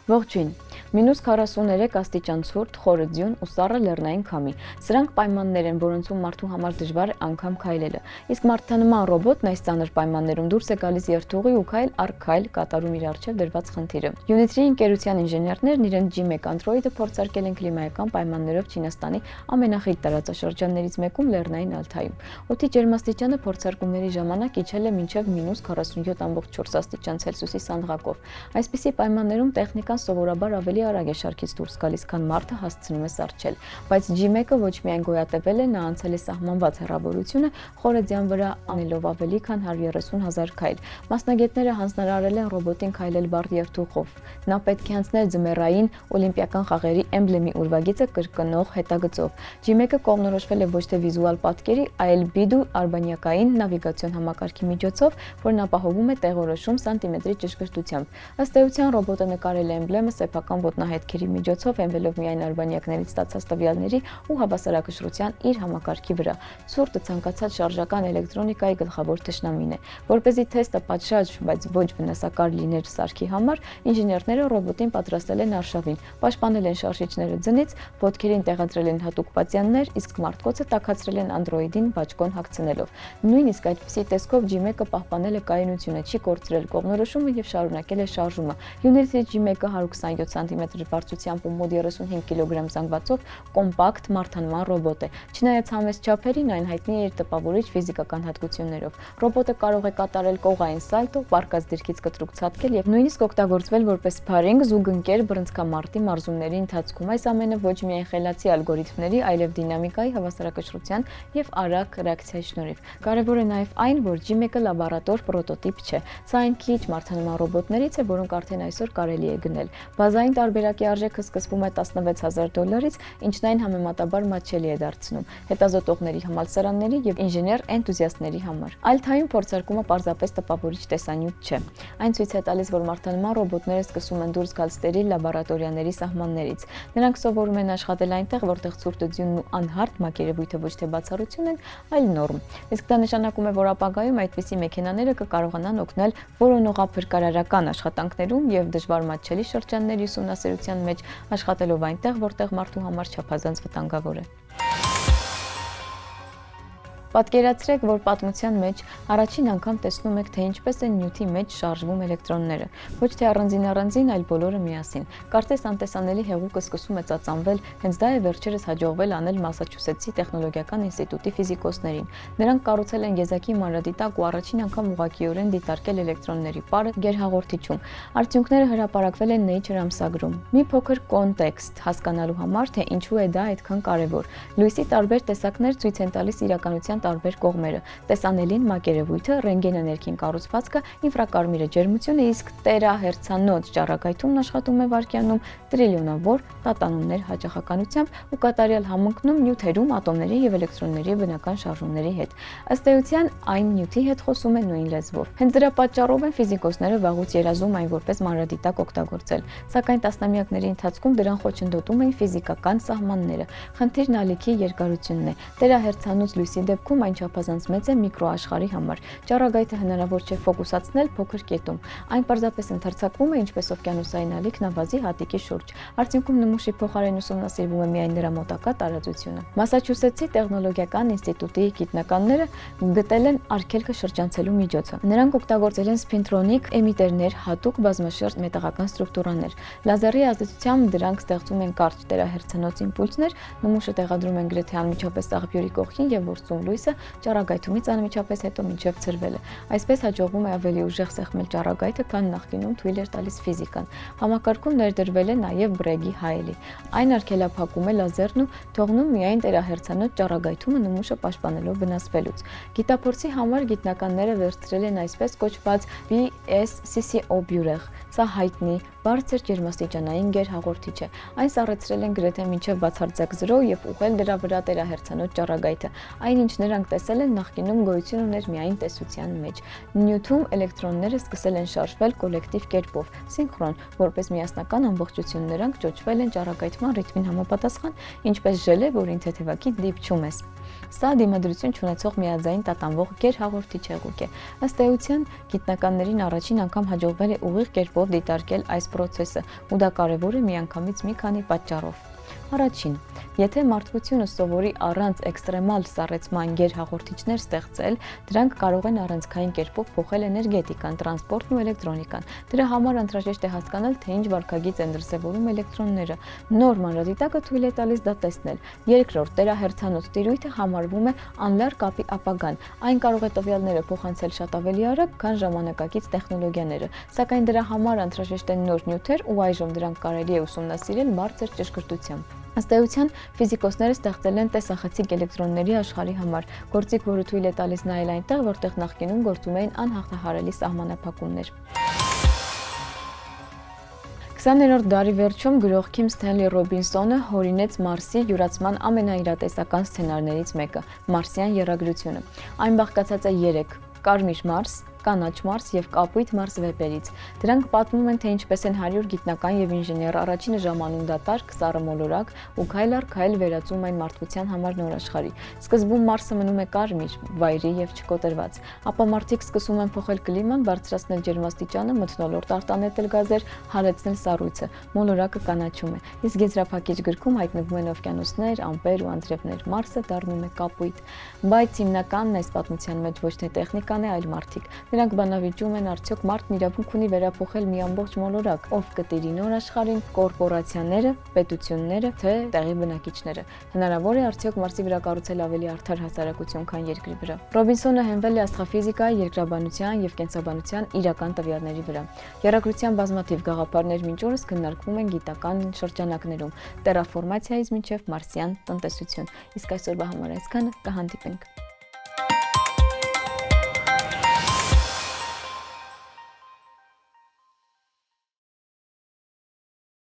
Ողջույն, մինուս 43 աստիճան ցուրտ, խորը ձյուն ու սառը լեռնային քամի։ Սրանք պայմաններ են, որոնցում մարդու համար դժվար է անգամ քայլելը։ Իսկ մարդանման ռոբոտն այս ծանր պայմաններում դուրս է գալիս երթուղի ու քայլ առ քայլ կատարում իր առջև դրված խնդիրը։ Unity ընկերության ինժեներներն իրենց G1 Android-ը փորձարկել են կլիմայական պայմաններով Չինաստանի ամենախիտ տարածաշրջաններից մեկում լեռնային Ալթայում։ Օդի ջերմաստիճանը փորձարկումների ժամանակ իջել է մինչև -47.4 աստիճան Ցելսիուսի սանդղակով։ Այսպիսի պայմաններում տեխնիկան սովորաբար ավելի արագ է շարքից դուրս գալիս, քան մարդը հասցնում է սառչել, բայց G1-ը ոչ միայն գոյատևել է, նա անցել է սահմանված հեռավորությունը խորը ձյան վրա անելով ավելի քան 130,000 քայլ։ Մասնագետները հանձնարարել են ռոբոտին քայլել բարդ երթուղով։ Նա պետք է անցներ ձմեռային օլիմպիական խաղերի էմբլեմի ուրվագիծը կրկնող հետագծով։ G1-ը կողմնորոշվել է ոչ թե վիզուալ պատկերի, այլ BIDU արբանյակային նավիգացիոն համակարգի միջոցով, որն ապահովում է տեղորոշում սանտիմետրի ճշգրտությամբ։ Ըստ էության ռոբոտը նկարել է էմբլեմը սեփական ոտնահետքերի միջոցով, հենվելով միայն արբանյակներից ստացած տվյալների ու հավասարակշռության իր համակարգի վրա։ Ցուրտը ցանկացած շարժական էլեկտրոնիկայի գլխավոր թշնամին է։ Որպեսզի թեստը պատշաճ, բայց ոչ վնասակար լիներ սարքի համար, ինժեներները ռոբոտին պատրաստել են արշավին, պաշտպանել են շարժիչները ձնից, ոտքերին տեղադրել են հատուկ պատյաններ, իսկ մարտկոցը տաքացրել են Android-ին բաճկոն հագցնելով։ Նույնիսկ այդպիսի տեսքով G1-ը պահպանել է կայունությունը, չի կորցրել կողմնորոշումը եւ շարունակել է շարժումը։ Unity G1-ը 127 cm բարձրությամբ ու մոտ 35 կգ զանգվածով կոմպակտ մարդանման ռոբոտ է։ Չնայած համեստ չափերին, այն հայտնի է իր տպավորիչ ֆիզիկական հատկություններով։ Ռոբոտը կարող է կատարել կողային սալտո, պառկած դիրքից կտրուկ ցատկել եւ նույնիսկ օգտագործվել որպես սփարինգ զուգընկեր բռնցքամարտի մարզումների ընթացքում։ Այս ամենը ոչ միայն խելացի ալգորիթմների, այլև դինամիկայի, հավասարակշռության եւ արագ ռեակցիայի շնորհիվ։ Կարևոր է նաեւ այն, որ G1-ը լաբորատոր պրոտոտիպ չէ։ Սա այն քիչ մարդանման ռոբոտներից է, որոնք արդեն այսօր կարելի է գնել։ Բազային տարբերակի արժեքը սկսվում է $16,000-ից, ինչն այն համեմատաբար մատչելի է դարձնում հետազոտողների, համալսարանների եւ ինժեներ էնտուզիաստների համար։ Ալթայում փորձարկումը պարզապես տպավորիչ տեսանյութ չէ։ Այն ցույց է տալիս, որ մարդանման ռոբոտները սկսում են դուրս գալ ստերիլ լաբորատորիաների սահմաններից։ Նրանք սովորում են աշխատել այնտեղ, որտեղ ցուրտը, ձյունն ու անհարթ մակերևույթը ոչ թե բացառություն են, այլ նորմ։ Իսկ դա նշանակում է, որ ապագայում այդպիսի մեքենաները կկարողանան օգնել որոնողափրկարարական աշխատանքներում եւ դժվար մատչելի շրջանների ուսումնասիրության մեջ աշխատելով այնտեղ, որտեղ մարդու համար չափազանց վտանգավոր է։ Պատկերացրեք, որ պատմության մեջ առաջին անգամ տեսնում եք, թե ինչպես են նյութի մեջ շարժվում էլեկտրոնները, ոչ թե առանձին, այլ բոլորը միասին։ Կարծես անտեսանելի հեղուկը սկսում է ծածանվել, հենց դա է վերջերս հաջողվել անել Մասաչուսեթսի տեխնոլոգիական ինստիտուտի ֆիզիկոսներին։ Նրանք կառուցել են եզակի մանրադիտակ ու առաջին անգամ ուղղակիորեն դիտարկել էլեկտրոնների պարը գերհաղորդիչում։ Արդյունքները հրապարակվել են Nature ամսագրում։ Մի փոքր կոնտեքստ հասկանալու համար, թե ինչու է դա այդքան կարևոր։ Լույսի տարբեր տեսակներ ցույց են տալիս իրականության տարբեր կողմերը՝ տեսանելին, մակերևույթը, ռենտգենը ներքին կառուցվածքը, ինֆրակարմիրը ջերմությունը, իսկ տերահերցանոց ճառագայթումն աշխատում է վայրկյանում տրիլիոնավոր տատանումներ հաճախականությամբ ու կատարյալ համընկնում նյութերում ատոմների եւ էլեկտրոնների բնական շարժումների հետ։ Ըստ էության այն նյութի հետ խոսում է նույն լեզվով։ Հենց դրա պատճառով են ֆիզիկոսները վաղուց երազում այն որպես մանրադիտակ օգտագործել, սակայն տասնամյակների ընթացքում դրան խոչընդոտում էին ֆիզիկական սահմանները։ Խնդիրն ալիքի երկարությունն է։ Տերահերցանոց լույսի դեպքում այն չափազանց մեծ է միկրոաշխարհի համար։ Ճառագայթը հնարավոր չէ ֆոկուսացնել փոքր կետում։ Այն պարզապես ընդարձակվում է ինչպես օվկիանոսային ալիքն ավազի հատիկի շուրջ։ Արդյունքում նմուշի փոխարեն ուսումնասիրվում է միայն նրա մոտակա տարածությունը։ Մասաչուսեթսի տեխնոլոգիական ինստիտուտի գիտնականները գտել են արգելքը շրջանցելու միջոցը։ Նրանք օգտագործել են սփինտրոնիկ էմիտերներ, հատուկ բազմաշերտ մետաղական ստրուկտուրաներ։ Լազերի ազդեցությամբ դրանք ստեղծում են կարճ տերահերցանոց իմպուլսներ, նմուշը տեղադրում են գրեթե անմիջապես աղբյուրի կողքին եւ ворցում լույսը ճառագայթումից անմիջապես հետո մինչև ցրվելը։ Այսպես հաջողվում է ավելի ուժեղ սեղմել ճառագայթը, քան նախկինում թույլ էր տալիս ֆիզիկան։ Համակարգում ներդրվել է նաև Բրեգի հայելի։ Այն արգելափակում է լազերն ու թողնում միայն տերահերցանոց ճառագայթումը նմուշը պաշտպանելով վնասվելուց։ Գիտափորձի համար գիտնականները վերցրել են այսպես կոչված BSCCO բյուրեղ։ Սա հայտնի բարձր ջերմաստիճանային գերհաղորդիչ է։ Այն սառեցրել են գրեթե մինչև բացարձակ 0 եւ ուղղել դրա վրա տերահերցանոց ճառագայթը։ Այն ինչ նրանք տեսել են նախկինում գոյություն ուներ միայն տեսության մեջ։ Նյութում էլեկտրոնները սկսել են շարժվել կոլեկտիվ կերպով, սինխրոն, որպես միասնական ամբողջություն նրանք ճոճվել են ճառագայթման ռիթմին համապատասխան, ինչպես ժելե, որին թեթևակի դիպչում ես։ Սա դիմադրություն չունեցող միաձայն տատանվող գերհաղորդիչ հեղուկ է։ Ըստ էության, գիտնականներին առաջին անգամ հաջողվել է ուղիղ կերպով դիտարկել այս պրոցեսը, ու դա կարևոր է միանգամից մի քանի պատճառով։ Առաջին, եթե մարդկությունը սովորի առանց էքստրեմալ սառեցման գերհաղորդիչներ ստեղծել, դրանք կարող են առանցքային կերպով փոխել էներգետիկան, տրանսպորտն ու էլեկտրոնիկան։ Դրա համար անհրաժեշտ է հասկանալ, թե ինչ վարքագիծ են դրսևորում էլեկտրոնները։ Նոր մանրադիտակը թույլ է տալիս դա տեսնել։ Երկրորդ, տերահերցանոց տիրույթը համարվում է անլար կապի ապագան։ Այն կարող է տվյալները փոխանցել շատ ավելի արագ, քան ժամանակակից տեխնոլոգիաները, սակայն դրա համար անհրաժեշտ են նոր նյութեր ու այժմ դրանք կարելի է ուսումնասիրել բարձր ճշգրտությամբ։ Ըստ էության, ֆիզիկոսները ստեղծել են տեսախցիկ էլեկտրոնների աշխարհի համար, գործիք, որը թույլ է տալիս նայել այնտեղ, որտեղ նախկինում գործում էին անհաղթահարելի սահմանափակումներ։ 20-րդ դարի վերջում գրող Քիմ Սթենլի Ռոբինսոնը հորինեց Մարսի յուրացման ամենաիրատեսական սցենարներից մեկը՝ Մարսյան եռագրությունը։ Այն բաղկացած է 3՝ Կարմիր Մարս, Կանաչ Մարս եւ Կապույտ Մարս վեպերից։ Դրանք պատմում են, թե ինչպես են 100 գիտնական եւ ինժեներ առաջինը ժամանում դատարկ, սառը մոլորակ ու քայլ առ քայլ վերածում այն մարդկության համար նոր աշխարհի։ Սկզբում Մարսը մնում է կարմիր, վայրի եւ չկոտրված, ապա մարդիկ սկսում են փոխել կլիման, բարձրացնել ջերմաստիճանը, մթնոլորտ արտանետել գազեր, հարեցնել սառույցը, մոլորակը կանաչում է։ Իսկ եզրափակիչ գրքում հայտնվում են օվկիանոսներ, ամպեր ու անձրևներ, Մարսը դառնում է կապույտ։ Բայց հիմնականն այս պատմության մեջ ոչ թե տեխնիկան է, այլ մարդիկ։ Նրանք բանավիճում են, արդյոք մարդն իրավունք ունի վերափոխել մի ամբողջ մոլորակ, ով կտիրի նոր աշխարհին, կորպորացիաները, պետությունները, թե տեղի բնակիչները։ Հնարավոր է արդյոք Մարսի վրա կառուցել ավելի արդար հասարակություն, քան Երկրի վրա։ Ռոբինսոնը հենվել է աստղաֆիզիկայի, երկրաբանության եւ կենսաբանության իրական տվյալների վրա։ Եռագրության բազմաթիվ գաղափարներ մինչ օրս քննարկվում են գիտական շրջանակներում՝ տերաֆորմացիայից մինչև մարսյան տնտեսություն։ Իսկ այսօրվա համար այսքանը, կհանդիպենք։